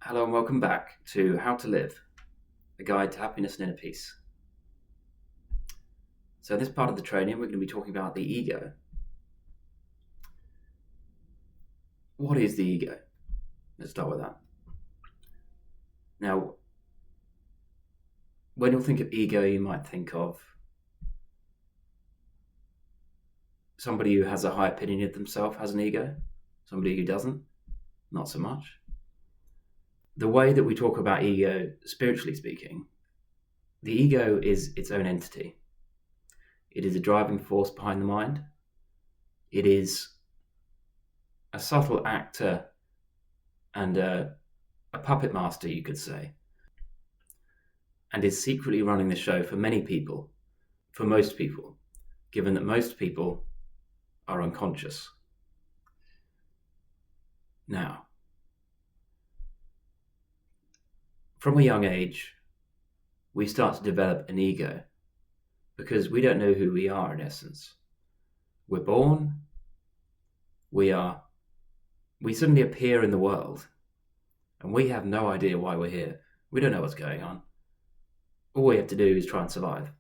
Hello and welcome back to How to Live, a guide to happiness and inner peace. So in this part of the training, we're going to be talking about the ego. What is the ego? Let's start with that. Now, when you think of ego, you might think of somebody who has a high opinion of themselves has an ego, somebody who doesn't, not so much. The way that we talk about ego, spiritually speaking, the ego is its own entity. It is a driving force behind the mind. It is a subtle actor and a puppet master, you could say, and is secretly running the show for many people, for most people, given that most people are unconscious. Now, from a young age, we start to develop an ego because we don't know who we are in essence. We're born, we suddenly appear in the world, and we have no idea why we're here. We don't know what's going on. All we have to do is try and survive.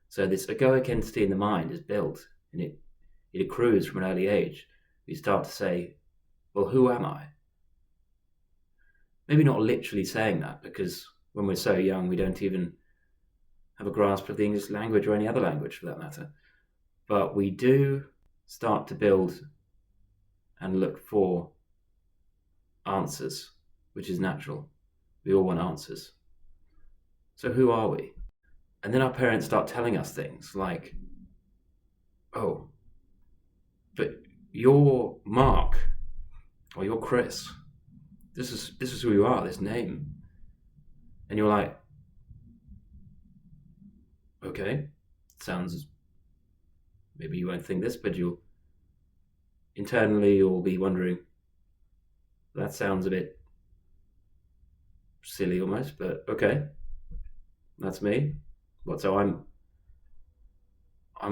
So this egoic entity in the mind is built, and it accrues from an early age. We start to say, well, who am I? Maybe not literally saying that, because when we're so young, we don't even have a grasp of the English language or any other language for that matter. But we do start to build and look for answers, which is natural. We all want answers. So who are we? And then our parents start telling us things like, oh, but you're Mark, or you're Chris. This is who you are, this name. And you're like, okay, sounds, maybe you won't think this, but you'll be wondering, that sounds a bit silly almost, but okay, that's me. So I'm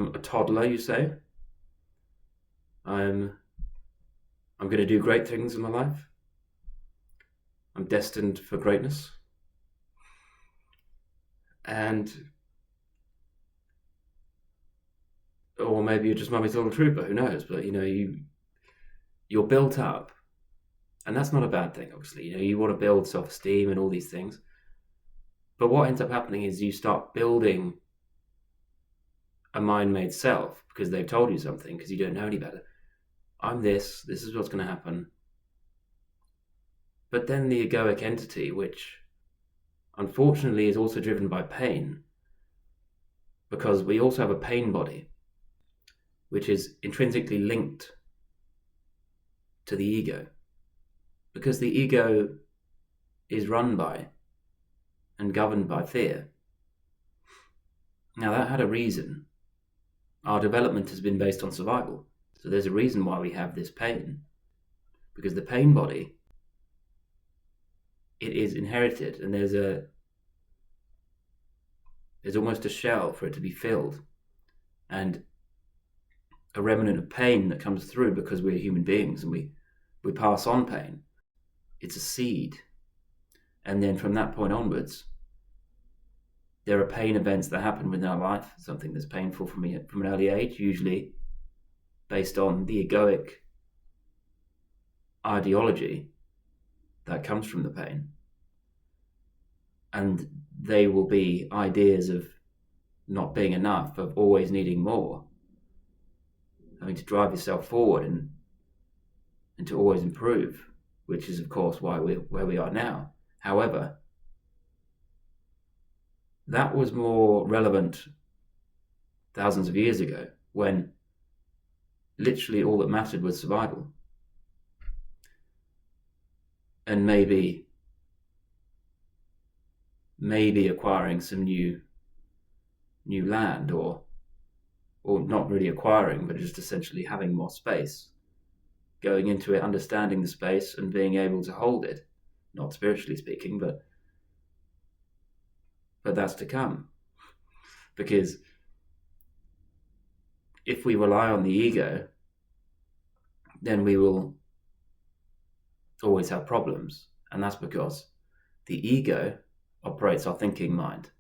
a toddler, you say? I'm going to do great things in my life. I'm destined for greatness. Or maybe you're just mummy's little trooper, who knows? But you're built up, and that's not a bad thing, obviously. You want to build self-esteem and all these things. But what ends up happening is you start building a mind-made self because they've told you something, because you don't know any better. I'm this is what's going to happen. But then the egoic entity, which unfortunately is also driven by pain, because we also have a pain body, which is intrinsically linked to the ego, because the ego is run by and governed by fear. Now, that had a reason. Our development has been based on survival. So there's a reason why we have this pain, because the pain body, it is inherited, and there's almost a shell for it to be filled, and a remnant of pain that comes through because we're human beings and we pass on pain. It's a seed. And then from that point onwards, there are pain events that happen within our life, something that's painful from an early age, usually based on the egoic ideology that comes from the pain. And they will be ideas of not being enough, of always needing more, having to drive yourself forward and to always improve, which is, of course, why we're where we are now. However, that was more relevant thousands of years ago, when literally all that mattered was survival. And maybe acquiring some new land, or not really acquiring, but just essentially having more space, going into it, understanding the space and being able to hold it, not spiritually speaking, but that's to come. Because if we rely on the ego, then we will always have problems. And that's because the ego operates our thinking mind.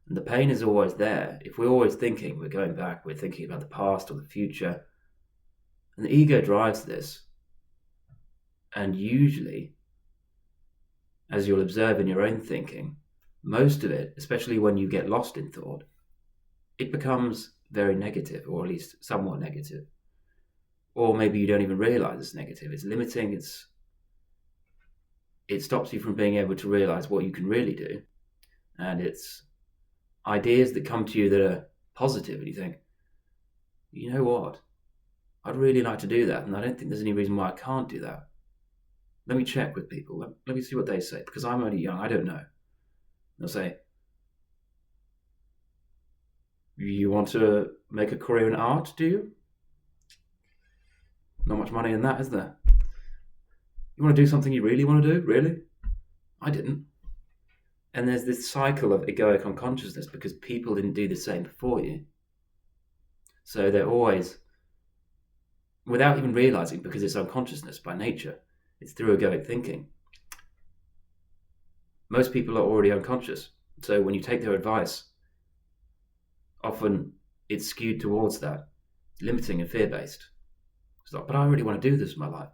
And the pain is always there. If we're always thinking, we're going back, we're thinking about the past or the future. And the ego drives this. And usually, as you'll observe in your own thinking, most of it, especially when you get lost in thought, it becomes very negative, or at least somewhat negative. Or maybe you don't even realize it's negative. It's limiting. It stops you from being able to realize what you can really do. And it's ideas that come to you that are positive, and you think, you know what? I'd really like to do that, and I don't think there's any reason why I can't do that. Let me check with people. Let me see what they say, because I'm only young. I don't know. They'll say, you want to make a career in art, do you? Not much money in that, is there? You want to do something you really want to do? Really? I didn't. And there's this cycle of egoic unconsciousness because people didn't do the same before you. So they're always, without even realizing, because it's unconsciousness by nature, it's through egoic thinking. Most people are already unconscious. So when you take their advice, often it's skewed towards that, limiting and fear-based. It's like, but I really want to do this in my life.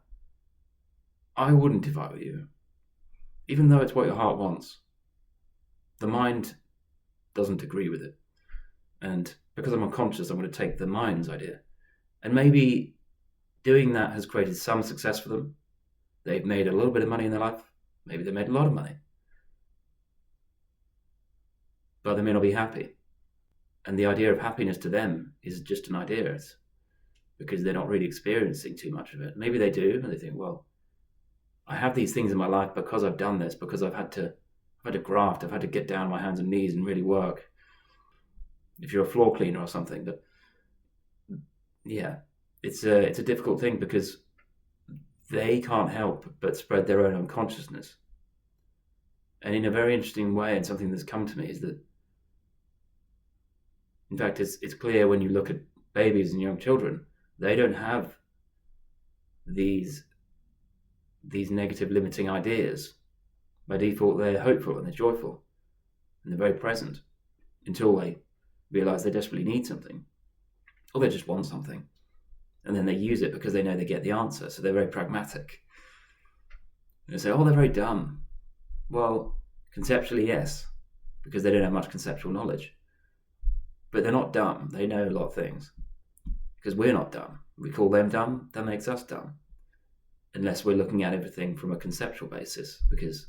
I wouldn't if I were you. Even though it's what your heart wants, the mind doesn't agree with it. And because I'm unconscious, I'm going to take the mind's idea. And maybe doing that has created some success for them. They've made a little bit of money in their life. Maybe they made a lot of money. But they may not be happy. And the idea of happiness to them is just an idea. It's because they're not really experiencing too much of it. Maybe they do, and they think, well, I have these things in my life because I've done this, because I've had to graft, I've had to get down on my hands and knees and really work. If you're a floor cleaner or something, but yeah, it's a difficult thing because they can't help but spread their own unconsciousness. And in a very interesting way, and something that's come to me is that, in fact, it's clear when you look at babies and young children, they don't have these negative limiting ideas. By default, they're hopeful and they're joyful and they're very present until they realize they desperately need something, or they just want something, and then they use it because they know they get the answer. So they're very pragmatic. And they say, oh, they're very dumb. Well, conceptually, yes, because they don't have much conceptual knowledge. But they're not dumb. They know a lot of things. Because we're not dumb. We call them dumb. That makes us dumb. Unless we're looking at everything from a conceptual basis, because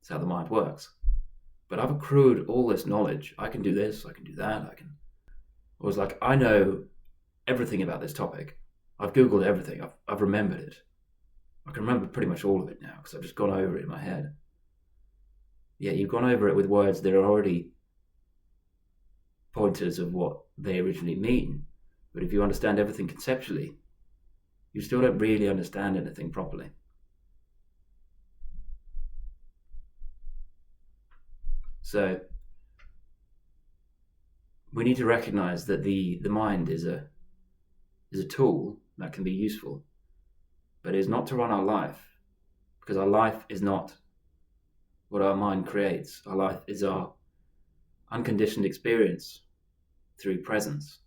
it's how the mind works. But I've accrued all this knowledge. I can do this, I can do that, I was like, I know everything about this topic. I've Googled everything. I've remembered it. I can remember pretty much all of it now because I've just gone over it in my head. Yeah, you've gone over it with words that are already pointers of what they originally mean. But if you understand everything conceptually, you still don't really understand anything properly. So we need to recognize that the mind is a tool that can be useful, but it is not to run our life, because our life is not what our mind creates. Our life is our unconditioned experience through presence.